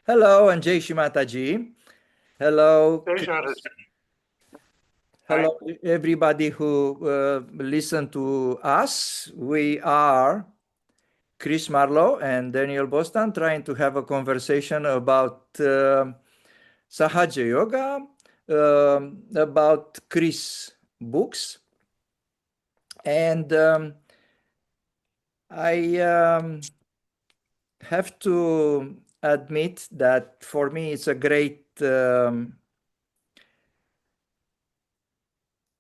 Hello, and Jai Shimataji. Hello, Hi. hello, everybody who listen to us. We are Chris Marlow and Daniel Boston trying to have a conversation about Sahaja Yoga, about Chris books. And I have to admit that for me it's a great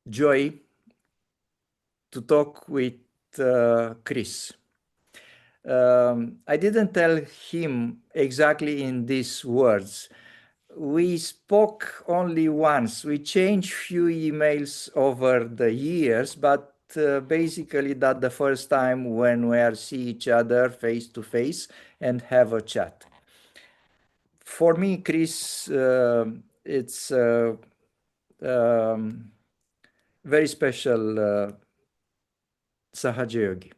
joy to talk with Chris. I didn't tell him exactly in these words. We spoke only once. We changed few emails over the years, but basically that the first time when we see each other face to face and have a chat. For me, Chris, it's very special Sahaja Yogi.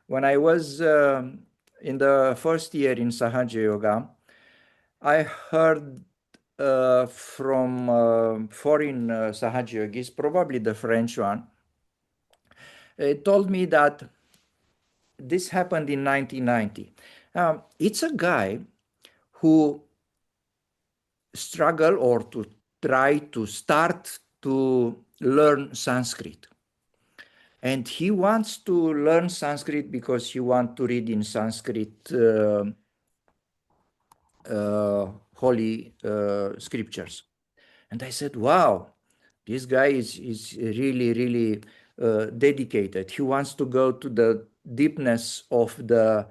When I was in the first year in Sahaja Yoga, I heard from foreign Sahaja Yogis, probably the French one. It told me that this happened in 1990. It's a guy who struggled or to try to start to learn Sanskrit. And he wants to learn Sanskrit because he wants to read in Sanskrit holy scriptures. And I said, wow, this guy is really, really dedicated. He wants to go to the deepness of the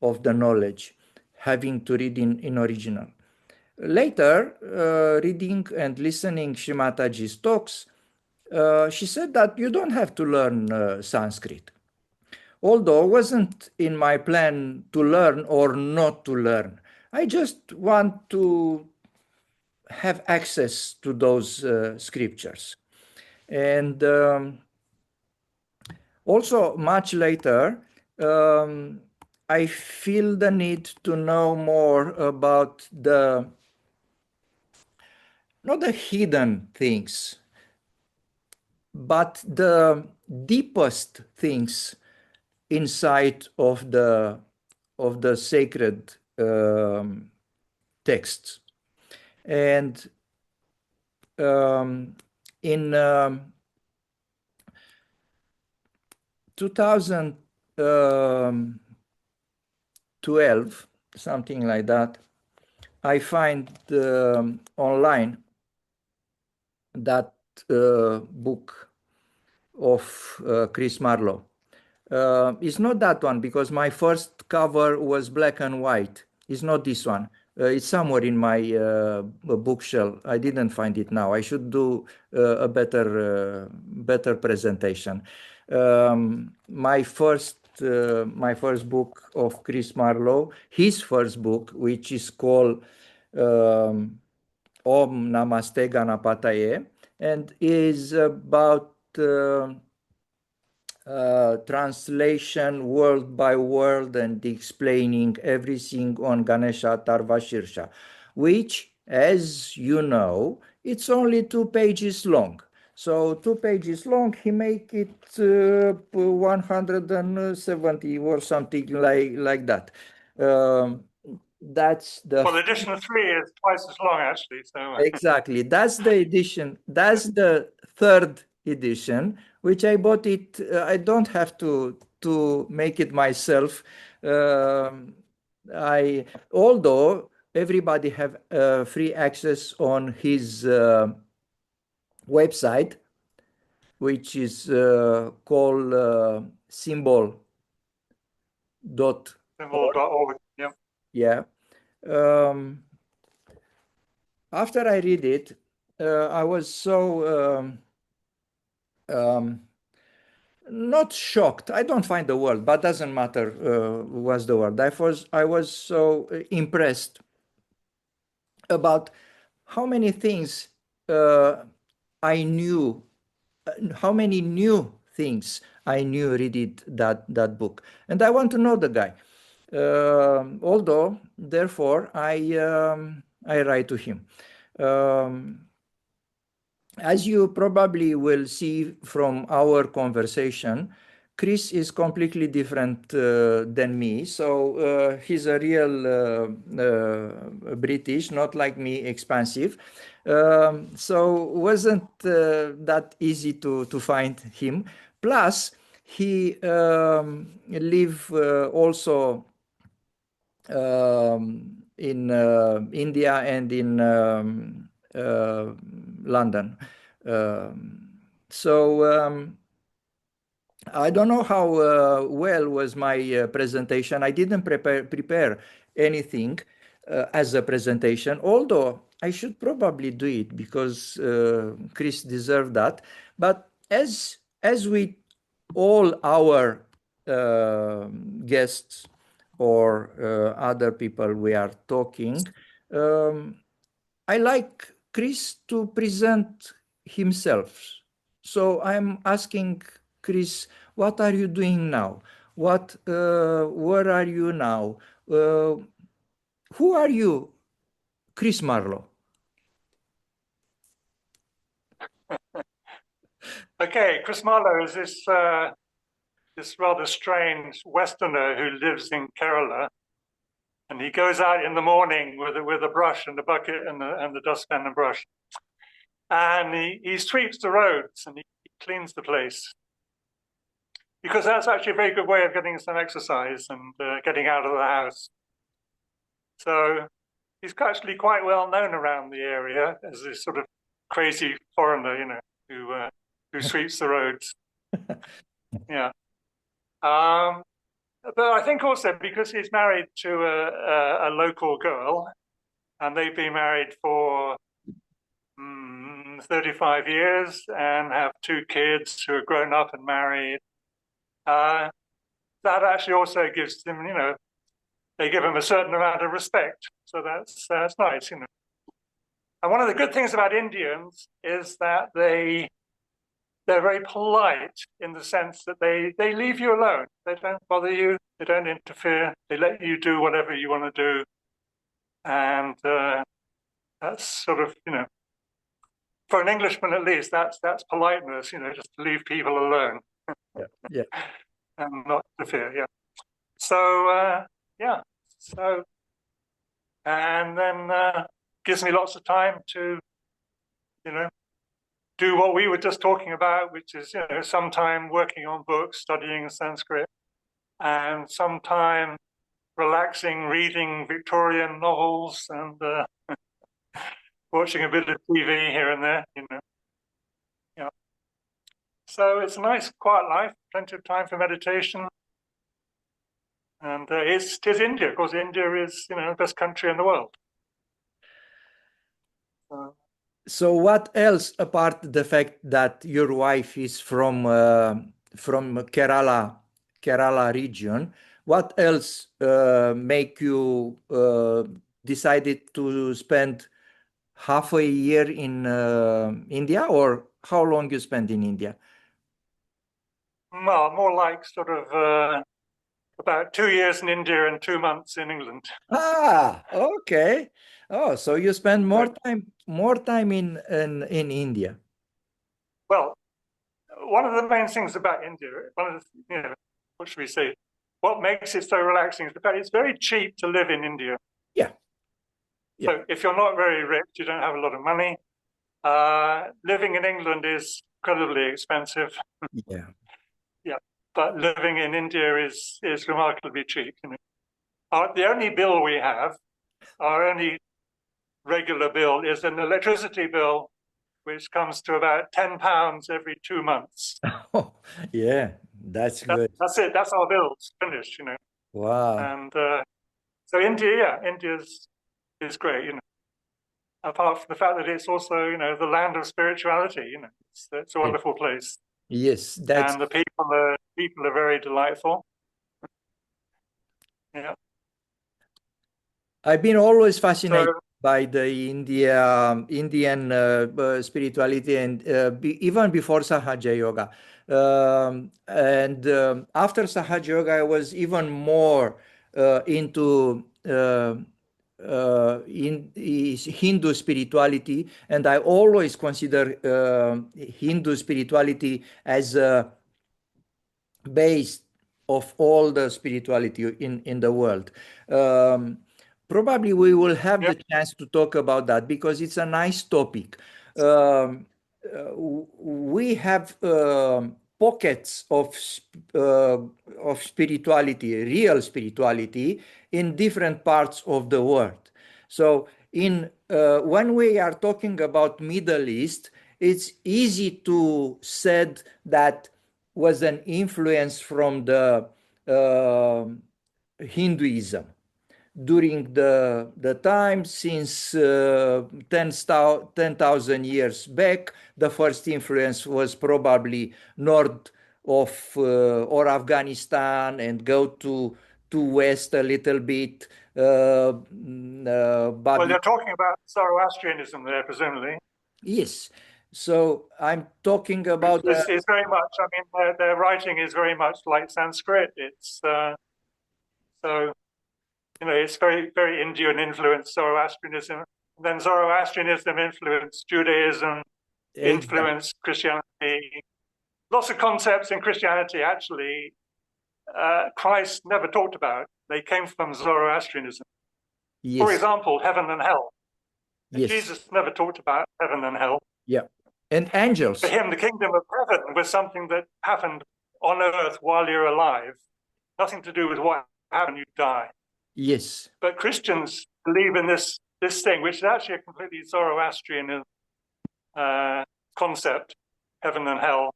knowledge, having to read in original. Later, reading and listening Shrimataji's talks, she said that you don't have to learn Sanskrit. Although it wasn't in my plan to learn or not to learn. I just want to have access to those scriptures. And also much later, I feel the need to know more about not the hidden things, but the deepest things inside of the sacred texts. And in 2012, something like that, I find online that book of Chris Marlow. It's not that one because my first cover was black and white. It's not this one. It's somewhere in my bookshelf. I didn't find it now. I should do a better presentation. My first book of Chris Marlow, his first book, which is called Om Namaste Ganapataye, and is about translation word by word and explaining everything on Ganesha, Atharva, Sheersha, which, as you know, it's only 2 pages long. So 2 pages long, he make it 170 or something like that. That's the... Well, edition 3 is twice as long, actually. So exactly. That's the edition. That's the third edition, which I bought it. I don't have to make it myself. Although everybody have free access on his website, which is called symbol.org. Symbol.org. Yeah. After I read it, I was so not shocked. I don't find the word, but doesn't matter what's the word. I was so impressed about how many things I knew, how many new things I knew reading that book. And I want to know the guy. Although, therefore, I write to him. As you probably will see from our conversation, Chris is completely different than me. So he's a real British, not like me, expansive. So wasn't that easy to find him. Plus, he live also in India and in London. So I don't know how well was my presentation. I didn't prepare anything as a presentation, although I should probably do it because Chris deserved that. But as with all our guests or other people we are talking, um, I like Chris to present himself. So I'm asking Chris, what are you doing now? Where are you now? Who are you, Chris Marlow? Okay, Chris Marlow is this rather strange Westerner who lives in Kerala, and he goes out in the morning with a brush and a bucket and the dustpan and brush, and he sweeps the roads and he cleans the place, because that's actually a very good way of getting some exercise and getting out of the house. So he's actually quite well known around the area as this sort of crazy foreigner, you know, who sweeps the roads. Yeah. But I think also because he's married to a local girl, and they've been married for 35 years and have two kids who are grown up and married. That actually also gives them, you know, they give him a certain amount of respect. So that's nice, you know. And one of the good things about Indians is that they're very polite in the sense that they leave you alone. They don't bother you. They don't interfere. They let you do whatever you want to do. And that's sort of, you know, for an Englishman at least, that's politeness, you know, just to leave people alone. Yeah. And not interfere. Yeah. So yeah. So and then gives me lots of time to, you know, do what we were just talking about, which is, you know, some time working on books, studying Sanskrit, and some time relaxing, reading Victorian novels and watching a bit of TV here and there, you know. Yeah. So it's a nice, quiet life, plenty of time for meditation. And it's India. Of course, India is, you know, the best country in the world. So what else apart the fact that your wife is from Kerala region, what else make you decided to spend half a year in India, or how long you spend in India? Well, more like sort of about 2 years in India and 2 months in England. Ah, okay. Oh, so you spend more time in India. Well, one of the main things about India, one of the, you know, what should we say? What makes it so relaxing is the fact it's very cheap to live in India. Yeah. Yeah. So if you're not very rich, you don't have a lot of money. Living in England is incredibly expensive. Yeah. Yeah, but living in India is remarkably cheap. You know, the only bill we have, our only regular bill, is an electricity bill, which comes to about £10 every 2 months. Oh, yeah, that's good. That's it. That's our bills finished. You know. Wow. And so India, yeah, India is great. You know, apart from the fact that it's also, you know, the land of spirituality. You know, it's a wonderful place. Yes, that's And the people are very delightful. Yeah. I've been always fascinated So by the Indian spirituality, and even before Sahaja Yoga. And after Sahaja Yoga, I was even more into in is Hindu spirituality, and I always consider Hindu spirituality as a base of all the spirituality in the world. Probably we will have Yep. the chance to talk about that because it's a nice topic. Um, we have pockets of spirituality, real spirituality, in different parts of the world. So, in when we are talking about Middle East, it's easy to said that was an influence from the uh, Hinduism during the time since 10,000 years back. The first influence was probably north of or Afghanistan and go to west a little bit. Well, Babylon. you're talking about Zoroastrianism there, presumably, Yes. So I'm talking which about is very much. I mean, their writing is very much like Sanskrit. It's so it's very very Indian influenced Zoroastrianism. And then Zoroastrianism influenced Judaism, exactly. influenced Christianity. Lots of concepts in Christianity actually Christ never talked about. They came from Zoroastrianism. For Yes. example, heaven and hell. Yes. Jesus never talked about heaven and hell. Yeah. And For angels. him, the kingdom of heaven was something that happened on earth while you're alive, nothing to do with what happened when you die. Yes. But Christians believe in this thing, which is actually a completely Zoroastrian concept, heaven and hell,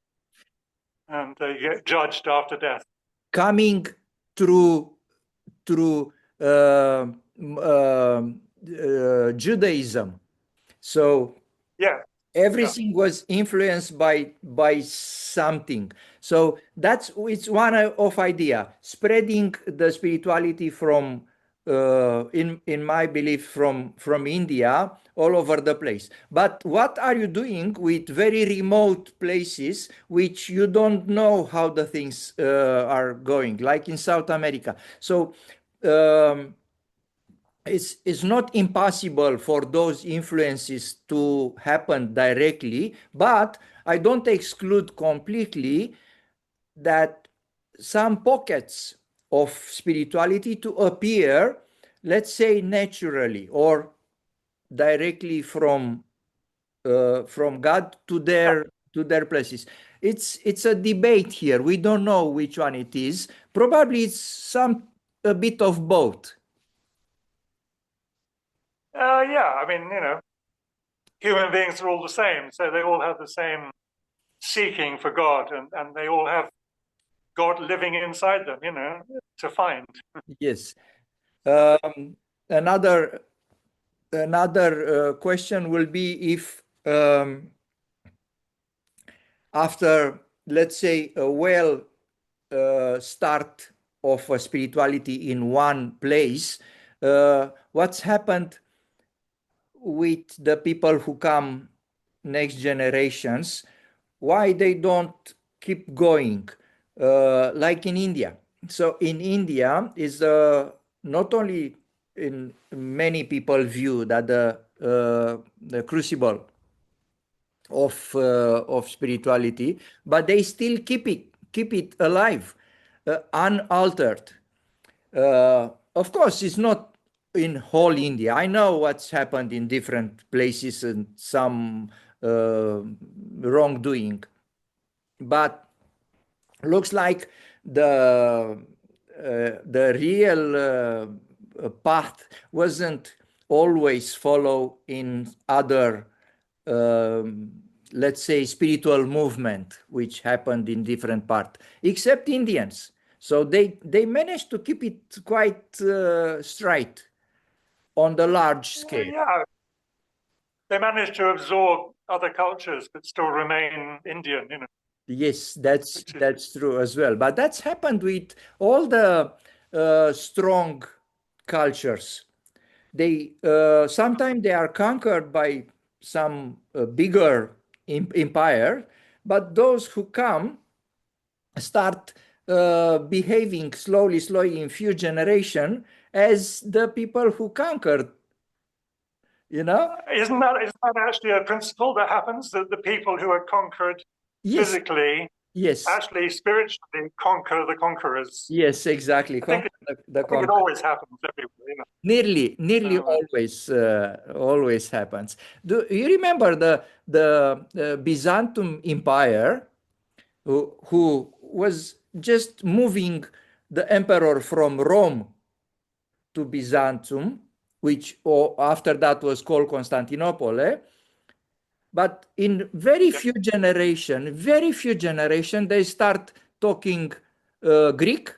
and you get judged after death. Coming through Judaism. So Yeah, yeah. everything was influenced by something. So that's it's one of idea spreading the spirituality from in my belief from India all over the place. But what are you doing with very remote places which you don't know how the things are going, like in South America? So um, it's not impossible for those influences to happen directly, but I don't exclude completely that some pockets of spirituality to appear, let's say naturally or directly from God to their places. It's a debate here. We don't know which one it is. Probably it's some a bit of both. Yeah, I mean, human beings are all the same, so they all have the same seeking for God, and they all have God living inside them, to find. Yes. So, Um, another question will be if after, let's say, a well start of spirituality in one place, what's happened with the people who come next generations, why they don't keep going, like in India. So in India is not only in many people view that the crucible of spirituality, but they still keep it alive, unaltered. Of course, it's not in whole India. I know what's happened in different places and some wrongdoing, but looks like the real path wasn't always follow in other let's say spiritual movement which happened in different part except Indians. So they managed to keep it quite straight on the large scale. yeah, they managed to absorb other cultures but still remain Indian, Yes, which is that's true as well. But that's happened with all the strong cultures. They sometimes they are conquered by some bigger empire, but those who come start behaving slowly in few generation as the people who conquered, you know? Isn't that actually a principle that happens, that the people who are conquered Yes, physically yes, actually spiritually conquer the conquerors? yes, exactly. I think Conquer the I think it conquer. always happens everywhere. Nearly So, always happens. Do you remember the Byzantium Empire, who was just moving the emperor from Rome to Byzantium, which after that was called Constantinople, eh? But in yeah, very few generation, they start talking Greek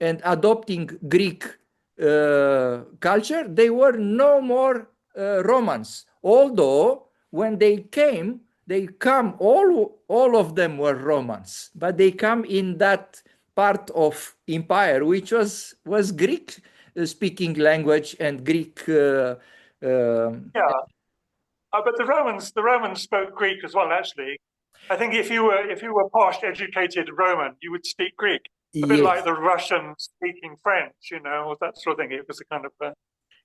and adopting Greek culture. They were no more Romans. Although when they come, all of them were Romans, but they come in that part of empire which was Greek speaking language and Greek. yeah. But the Romans spoke Greek as well. Actually, I think if you were posh, educated Roman, you would speak Greek, a bit like Yes, the Russian speaking French, or that sort of thing. It was a kind of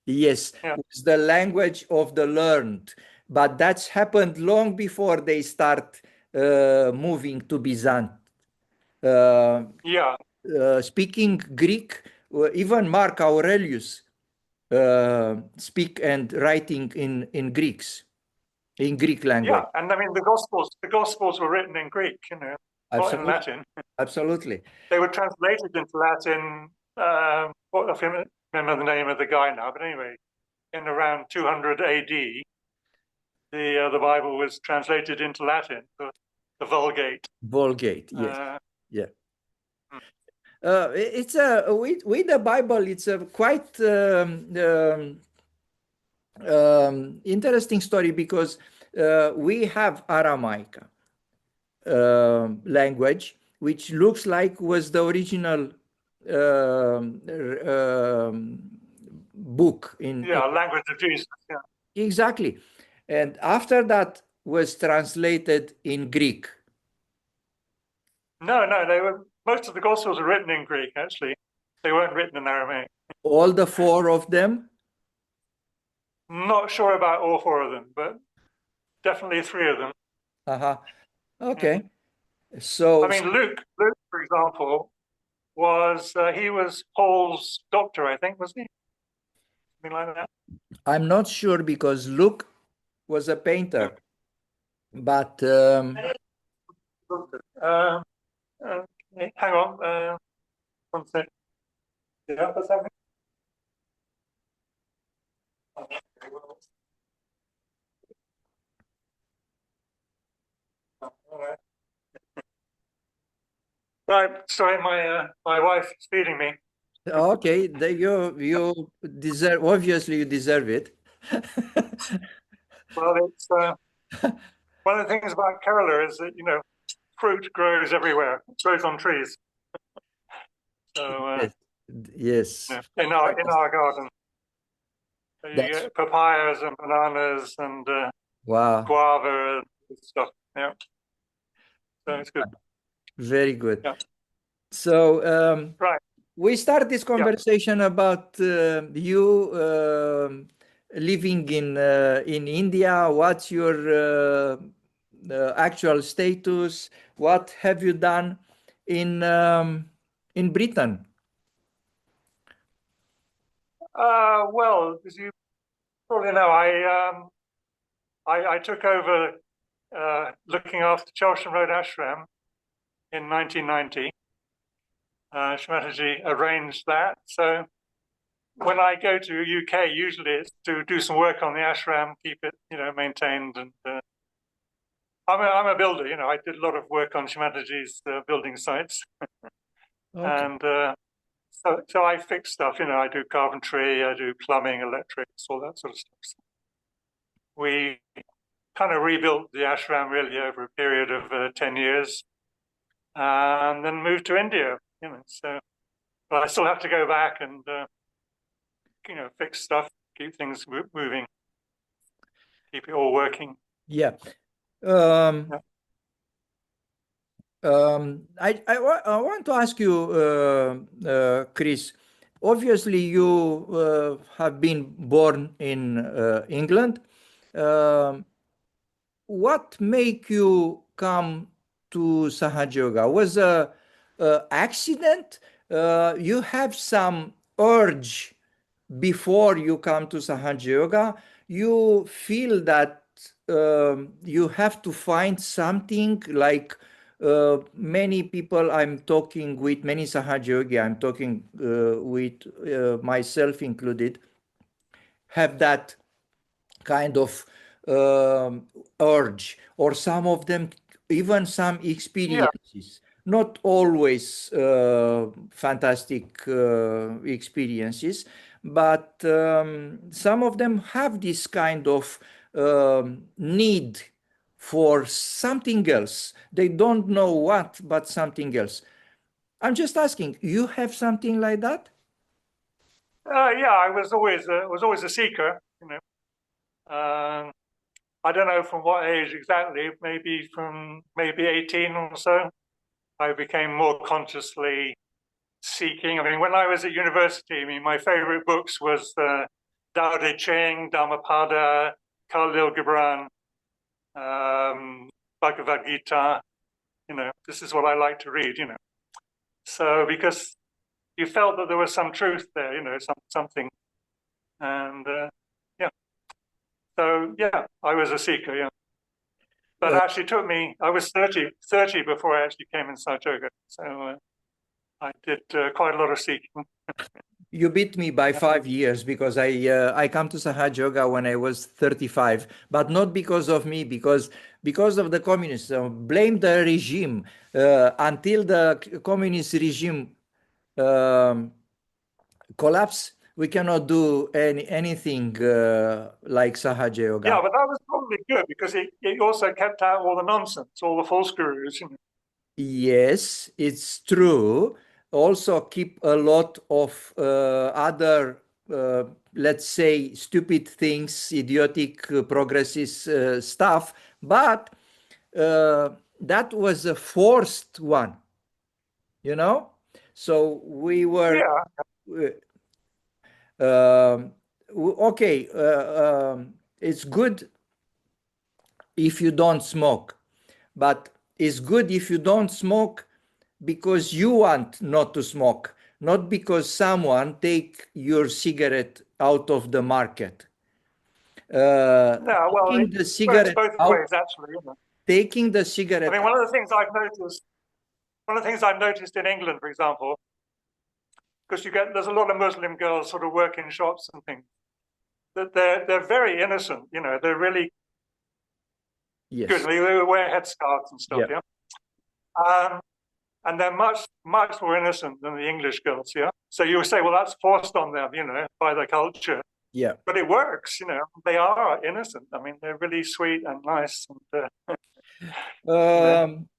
yes, yeah, it's the language of the learned, but that's happened long before they start moving to Byzantium. Uh, yeah, Speaking Greek, even Mark Aurelius speak and writing in Greek yeah. language. And I mean, the Gospels were written in Greek, not in Absolutely, Latin. absolutely. They were translated into Latin. I can't remember the name of the guy now, but anyway, in around 200 A.D., the Bible was translated into Latin, the Vulgate. Vulgate, yes, Uh, yeah. It's a with the Bible. It's a quite interesting story because we have Aramaic language, which looks like was the original um, um, book in yeah, language of Jesus. Yeah. exactly, and after that was translated in Greek. No, no, they were. Most of the Gospels are written in Greek. Actually, they weren't written in Aramaic. All the four of them. Not sure about all four of them, but definitely three of them. Uh-huh. Yeah. Okay. I So, mean, Luke, for example, he was Paul's doctor, I think, wasn't he? Something like that. I'm not sure because Luke was a Yeah. painter, but Okay, hang on. One sec. Yeah, what's happening? All right. Right. Sorry, my wife is feeding me. okay, you deserve, obviously you deserve it. Well, it's one of the things about Kerala is that fruit grows everywhere. It grows on trees. So Yes, yes, in our garden, so you that's get papayas and bananas and wow, guava and stuff. Yeah, so it's good. very good. Yeah, So right. we start this Yeah. conversation about you living in India. What's your actual status? What have you done in Britain? Well, as you probably know, I took over looking after Chelsham Road Ashram in 1990. Shmataji arranged that. So when I go to UK, usually it's to do some work on the ashram, keep it, maintained. And I'm a builder. I did a lot of work on Shmataji's building sites, Okay. and so I fix stuff. I do carpentry, I do plumbing, electrics, all that sort of stuff. So we kind of rebuilt the ashram really over a period of 10 years, and then moved to India. So but I still have to go back and fix stuff, keep things moving, keep it all working. Yeah. Um, Yeah. I want to ask you, Chris. Obviously, you have been born in England. Um, what make you come to Sahaja Yoga? Was a accident? You have some urge before you come to Sahaja Yoga. You feel that you have to find something like many people I'm talking with, many Sahaja Yogi I'm talking with, myself included, have that kind of urge, or some of them even some Yeah. experiences, not always fantastic experiences, but some of them have this kind of need for something else. They don't know what, but something else. I'm just asking, you have something like that? Yeah, I was always a seeker, you know. I don't know from what age exactly, maybe from maybe 18 or so, I became more consciously seeking. I mean, when I was at university, I mean, my favorite books was Tao Te Ching, Dhammapada, Khalil Gibran, Bhagavad Gita. You know, this is what I like to read, you know. So because you felt that there was some truth there, you know, something. And yeah, so yeah, I was a seeker, yeah. But Uh, actually took me, I was 30 before I actually came inside yoga. So I did quite a lot of seeking. You beat me by 5 years because I come to Sahaja Yoga when I was 35, but not because of me, because of the communists. Blame the regime. Until the communist regime um, collapse, we cannot do anything like Sahaja Yeah, Yoga. but that was probably good because it also kept out all the nonsense, all the false gurus. You know. Yes, it's true. Also, keep a lot of other, let's say, stupid things, idiotic, progressist stuff, but uh, that was a forced one, you know? So we were, Yeah, um, okay, it's good if you don't smoke, but it's good if you don't smoke because you want not to smoke, not because someone take your cigarette out of the market. no, well, it Taking the works cigarette both out, ways, actually. You know. taking the I cigarette mean, one of the things I've noticed in England, for example, because there's a lot of Muslim girls sort of work in shops and things, that they're very innocent. You know, they're really good. yes, They wear headscarves and stuff. yeah, Yeah. Um, and they're much more innocent than the English girls. Yeah. So you say, well, that's forced on them, you know, by the culture. yeah. But it works, you know. They are innocent. I mean, they're really sweet and nice, and you know,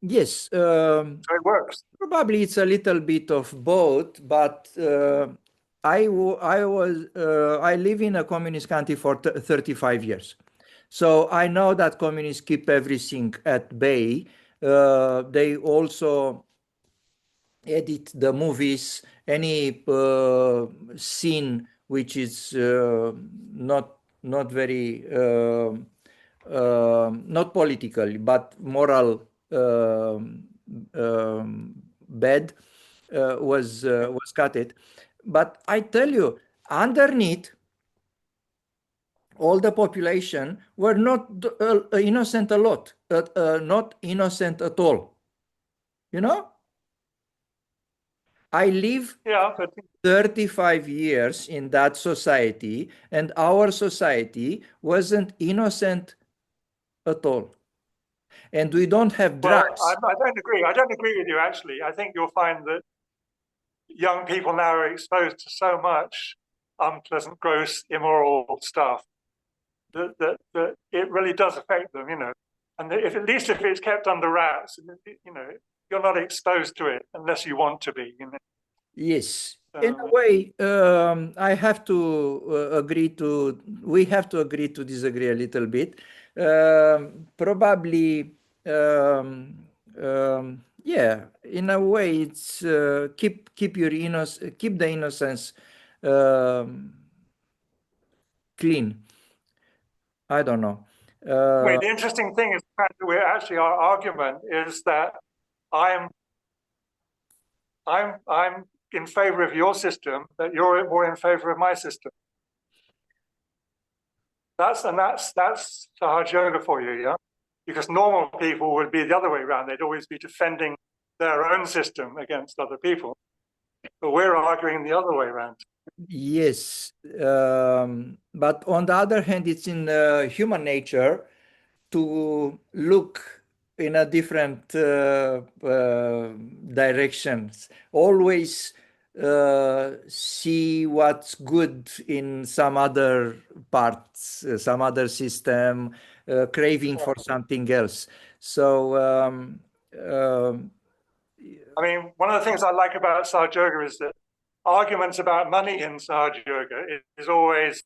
Yes, so it works. probably it's a little bit of both, but I live in a communist country for 35 years. So I know that communists keep everything at bay. They also edit the movies, any scene which is not very not politically but moral bad was cut it. But I tell you, underneath all the population were not innocent a lot, not innocent at all. You know, I live Yeah, but 35 years in that society, and our society wasn't innocent at all. And we don't have well, drugs. I don't agree. I don't agree with you. Actually, I think you'll find that young people now are exposed to so much unpleasant, gross, immoral stuff that it really does affect them. You know, and if at least if it's kept under wraps, you know, you're not exposed to it unless you want to be. You know. Yes, in a So, way, I have to we have to agree to disagree a little bit. Probably, yeah, in a way, it's keep your keep the innocence um, clean. I don't know. Wait, the interesting thing is that we're actually our argument is that I'm I'm in favor of your system, that you're more in favor of my system. That's Sahaja Yoga for you, yeah? Because normal people would be the other way around. They'd always be defending their own system against other people. But we're arguing the other way around. Yes, but on the other hand, it's in human nature to look in a different directions. Always see what's good in some other parts, some other system, craving for something else. So, um, I mean, one of the things I like about Sahaja Yoga is that arguments about money in Sahaja Yoga is always,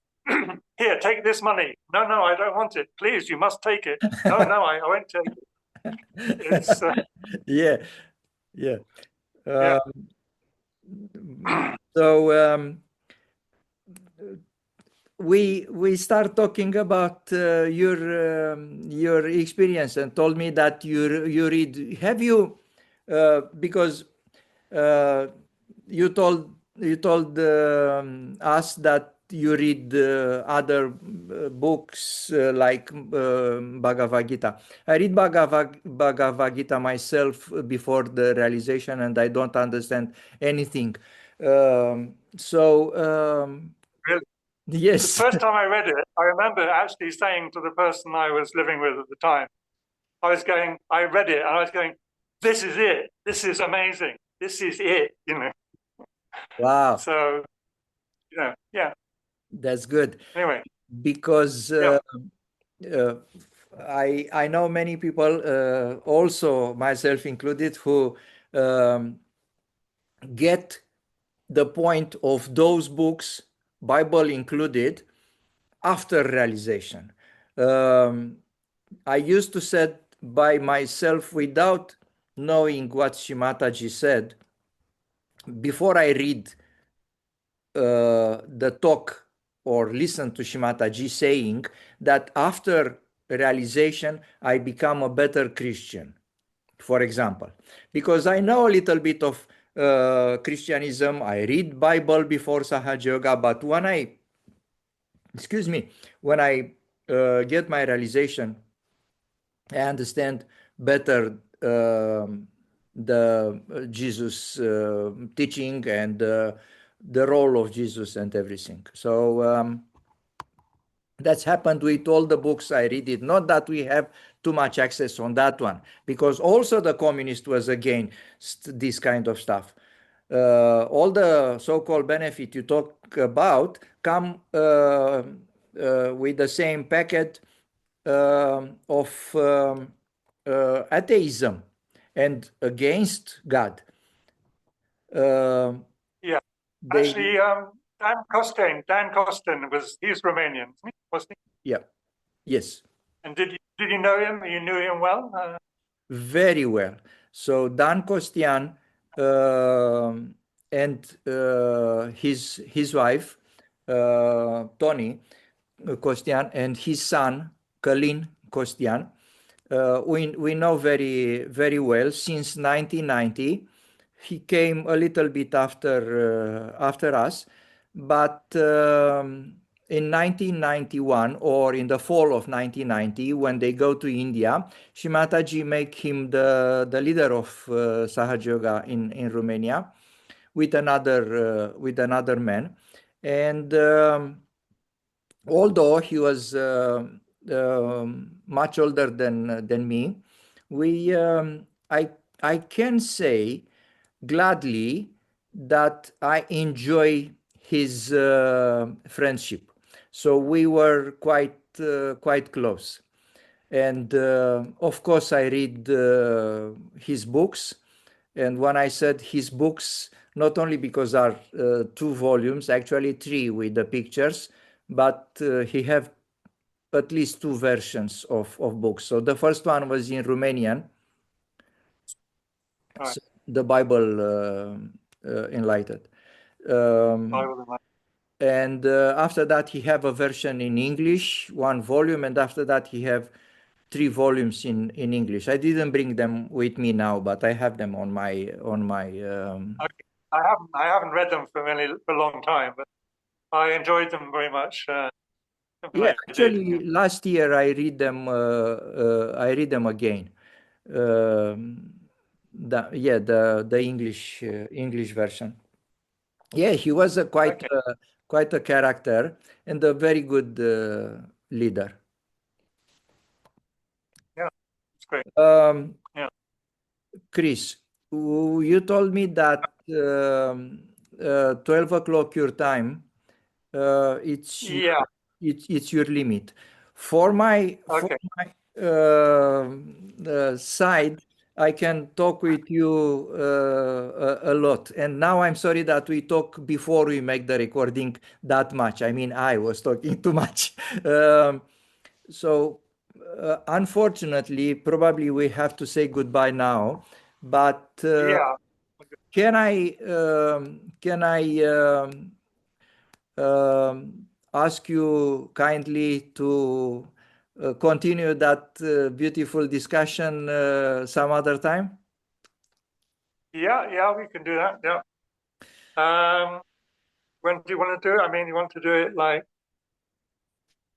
here, take this money. No, no, I don't want it. Please, you must take it. No, no, I won't take it. It's, yeah, yeah. yeah. So we start talking about your experience and told me that you read. Have you because uh, you told us that you read other books like Bhagavad Gita. I read Bhagavad Gita myself before the realization, and I don't understand anything. So Really. The yes. first time I read it, I remember actually saying to the person I was living with at the time, I read it and I was going, this is it. This is amazing. This is it, you know. Wow, So, you know, yeah. that's good Anyway, because yeah. uh, I know many people, also myself included, who um, get the point of those books, Bible included, after realization. Um, I used to sit by myself without knowing what Shimataji said before I read the talk or listen to Shimataji saying that after realization I become a better Christian, for example, because I know a little bit of Christianism. I read Bible before Sahaja Yoga, but when I, excuse me, when I get my realization, I understand better the Jesus teaching and the role of Jesus and everything. So that's happened with all the books I read it. Not that we have too much access on that one, because also the communist was against this kind of stuff. All the so-called benefit you talk about come with the same packet of atheism and against God. Uh, Yeah. they, Actually, Dan Costin he's Romanian, was he? yeah, yes, And did you know him? You knew him well? very well. So Dan Costian and his wife Tony Costian and his son Călin Costian, we know very well since 1990. He came a little bit after us, but in 1991 or in the fall of 1990, when they go to India, Shimataji make him the leader of Sahaja Yoga in Romania with another man, and although he was much older than me, we I can say gladly that I enjoy his friendship. So we were quite close, and of course I read his books. And when I said his books, not only because are two volumes, actually three with the pictures, but he have at least two versions of books. So the first one was in Romanian, Right. the Bible enlightened. I Um, will imagine. and after that he have a version in English, one volume, and after that he have three volumes in English. I didn't bring them with me now, but I have them on my Okay. I haven't read them for a long time, but I enjoyed them very much when yeah, I did. actually last year I read them again. Um, the English version. Yeah, he was a Okay. quite a character and a very good leader. Yeah, it's great. Um, Yeah. Chris, you told me that 12 o'clock your time, Yeah. it's your limit. For Okay. my side, I can talk with you a lot. And now I'm sorry that we talk before we make the recording that much. I mean, I was talking too much. Um, so, unfortunately, probably we have to say goodbye now. But Yeah. can I ask you kindly to continue that beautiful discussion some other time? Yeah. Yeah. We can do that. Yeah. Um, when do you want to do it? I mean, you want to do it like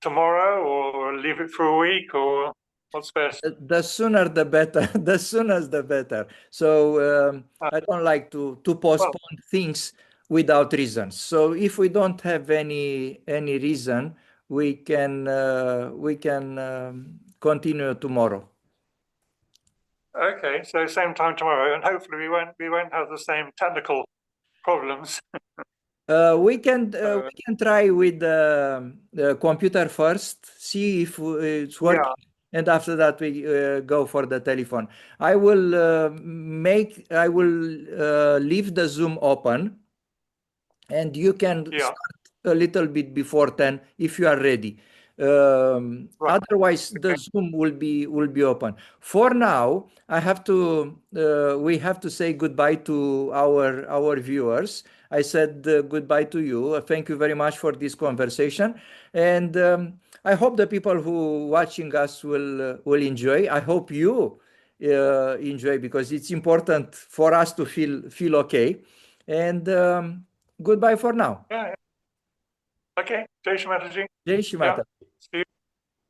tomorrow, or leave it for a week, or what's best? The sooner the better. The sooner the better. So Uh, I don't like to well, postpone things without reasons. So if we don't have any reason, we can continue tomorrow. okay. So same time tomorrow, and hopefully we won't have the same technical problems. We can try with the computer first, see if it's Yeah. working, and after that we go for the telephone. I will leave the Zoom open, and you can Yeah. start a little bit before 10 if you are ready. Right. Otherwise the Okay. Zoom will be open. For now I have to we have to say goodbye to our viewers. I said goodbye to you. Thank you very much for this conversation, and I hope the people who watching us will enjoy. I hope you enjoy, because it's important for us to feel okay. And goodbye for now. Yeah. Yeah. Okay. Jai Shri Mataji. Jai Shri Yeah. Mata. See you.